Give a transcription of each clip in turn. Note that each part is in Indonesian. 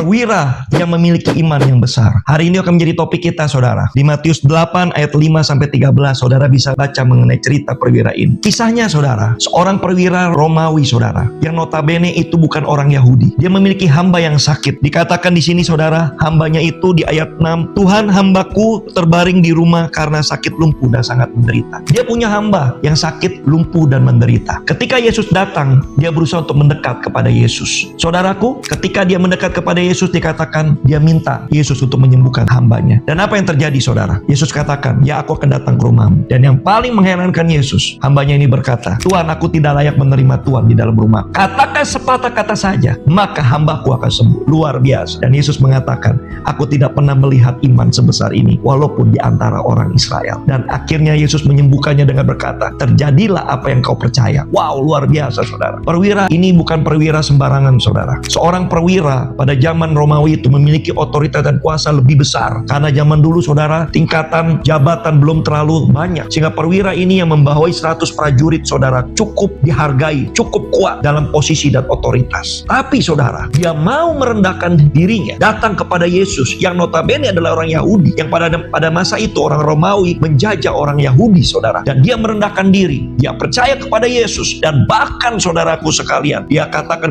perwira yang memiliki iman yang besar. Hari ini akan menjadi topik kita, saudara. Di Matius 8 ayat 5-13, saudara bisa baca mengenai cerita perwira ini. Kisahnya, saudara, seorang perwira Romawi, saudara, yang notabene itu bukan orang Yahudi. Dia memiliki hamba yang sakit. Dikatakan di sini, saudara, hambanya itu di ayat 6, Tuhan, hambaku terbaring di rumah karena sakit lumpuh dan sangat menderita. Dia punya hamba yang sakit, lumpuh, dan menderita. Ketika Yesus datang, dia berusaha untuk mendekat kepada Yesus. Saudaraku, ketika dia mendekat kepada Yesus, dikatakan dia minta Yesus untuk menyembuhkan hambanya. Dan apa yang terjadi, saudara? Yesus katakan, ya aku akan datang ke rumahmu. Dan yang paling mengherankan Yesus, hambanya ini berkata, Tuhan, aku tidak layak menerima Tuhan di dalam rumah. Katakan sepatah kata saja, maka hambaku akan sembuh. Luar biasa. Dan Yesus mengatakan, aku tidak pernah melihat iman sebesar ini, walaupun di antara orang Israel. Dan akhirnya Yesus menyembuhkannya dengan berkata, terjadilah apa yang kau percaya. Wow, luar biasa, saudara. Perwira ini bukan perwira sembarangan, saudara. Seorang perwira pada zaman Romawi itu memiliki otoritas dan kuasa lebih besar. Karena zaman dulu, saudara, tingkatan jabatan belum terlalu banyak. Sehingga perwira ini yang membawai 100 prajurit, saudara, cukup dihargai, cukup kuat dalam posisi dan otoritas. Tapi, saudara, dia mau merendahkan dirinya, datang kepada Yesus yang notabene adalah orang Yahudi, yang pada masa itu orang Romawi menjajah orang Yahudi, saudara. Dan dia merendahkan diri, dia percaya kepada Yesus, dan bahkan, saudaraku sekalian, dia katakan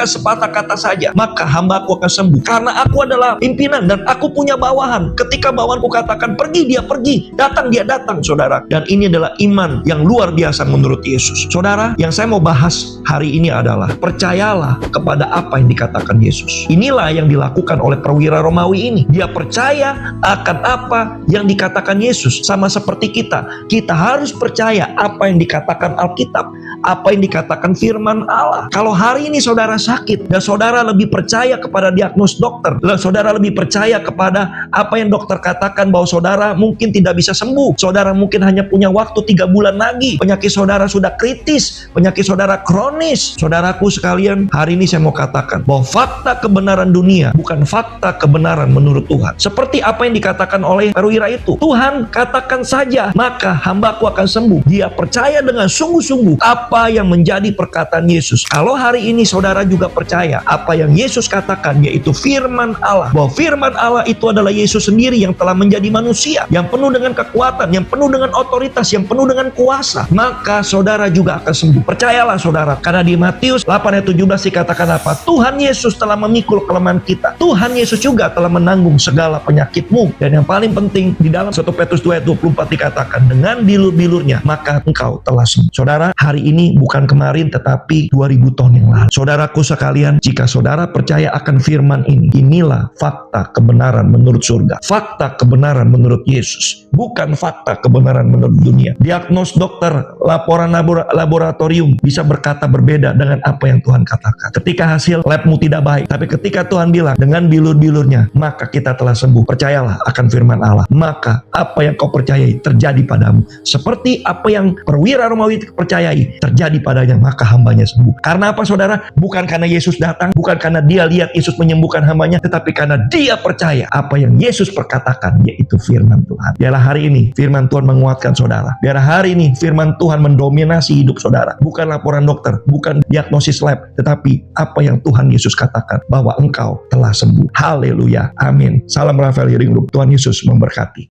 sepatah kata saja, maka hambaku akan sembuh. Karena aku adalah pimpinan dan aku punya bawahan. Ketika bawahanku katakan pergi, dia pergi, datang, dia datang, saudara. Dan ini adalah iman yang luar biasa menurut Yesus. Saudara, yang saya mau bahas hari ini adalah percayalah kepada apa yang dikatakan Yesus. Inilah yang dilakukan oleh perwira Romawi ini. Dia percaya akan apa yang dikatakan Yesus. Sama seperti kita. Kita harus percaya apa yang dikatakan Alkitab, apa yang dikatakan firman Allah. Kalau hari ini saudara sakit dan saudara lebih percaya kepada diagnos dokter, saudara lebih percaya kepada apa yang dokter katakan bahwa saudara mungkin tidak bisa sembuh, saudara mungkin hanya punya waktu 3 bulan lagi, penyakit saudara sudah kritis, penyakit saudara kronis. Saudaraku sekalian, hari ini saya mau katakan bahwa fakta kebenaran dunia bukan fakta kebenaran menurut Tuhan. Seperti apa yang dikatakan oleh perwira itu, Tuhan katakan saja, maka hambaku akan sembuh. Dia percaya dengan sungguh-sungguh apa yang menjadi perkataan Yesus. Kalau hari ini saudara juga percaya apa yang Yesus katakan, yaitu firman Allah, bahwa firman Allah itu adalah Yesus sendiri yang telah menjadi manusia, yang penuh dengan kekuatan, yang penuh dengan otoritas, yang penuh dengan kuasa, maka saudara juga akan sembuh. Percayalah, saudara, karena di Matius 8 ayat 17 dikatakan apa? Tuhan Yesus telah memikul kelemahan kita. Tuhan Yesus juga telah menanggung segala penyakitmu. Dan yang paling penting, di dalam 1 Petrus 2 ayat 24 dikatakan, dengan bilur-bilurnya maka engkau telah sembuh. Saudara, hari ini bukan kemarin, tetapi 2000 tahun yang lalu. Saudaraku sekalian, jika saudara percaya akan firman ini, inilah fakta kebenaran menurut surga. Fakta kebenaran menurut Yesus. Bukan fakta kebenaran menurut dunia. Diagnos dokter, laporan laboratorium bisa berkata berbeda dengan apa yang Tuhan katakan. Ketika hasil labmu tidak baik, tapi ketika Tuhan bilang dengan bilur-bilurnya, maka kita telah sembuh. Percayalah akan firman Allah. Maka apa yang kau percayai terjadi padamu. Seperti apa yang perwira Romawi percayai terjadi padanya, maka hambanya sembuh. Karena apa, saudara? Bukan karena Yesus datang, bukan karena dia lihat Yesus menyembuhkan hambanya, tetapi karena dia percaya apa yang Yesus perkatakan, yaitu firman Tuhan. Biarlah hari ini firman Tuhan menguatkan saudara. Biarlah hari ini firman Tuhan mendominasi hidup saudara. Bukan laporan dokter, bukan diagnosis lab, tetapi apa yang Tuhan Yesus katakan, bahwa engkau telah sembuh. Haleluya. Amin. Salam Rafael Healing Group. Tuhan Yesus memberkati.